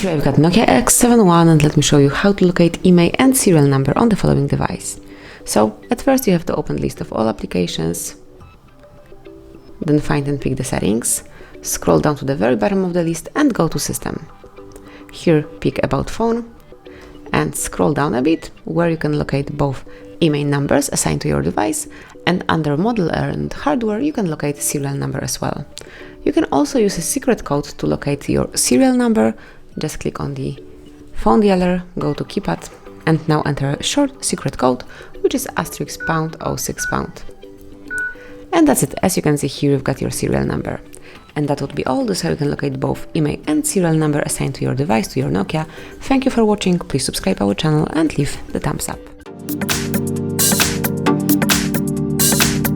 Here I've got Nokia X71 and let me show you how to locate IMEI and serial number on the following device. So at first you have to open list of all applications, then find and pick the settings, scroll down to the very bottom of the list and go to System. Here pick About Phone and scroll down a bit where you can locate both IMEI numbers assigned to your device, and under Model and Hardware you can locate serial number as well. You can also use a secret code to locate your serial number. Just click on the phone dialer, go to keypad and now enter a short secret code, which is *#06#. And that's it. As you can see here, you've got your serial number. And that would be all. This is how you can locate both IMEI and serial number assigned to your device, to your Nokia. Thank you for watching. Please subscribe our channel and leave the thumbs up.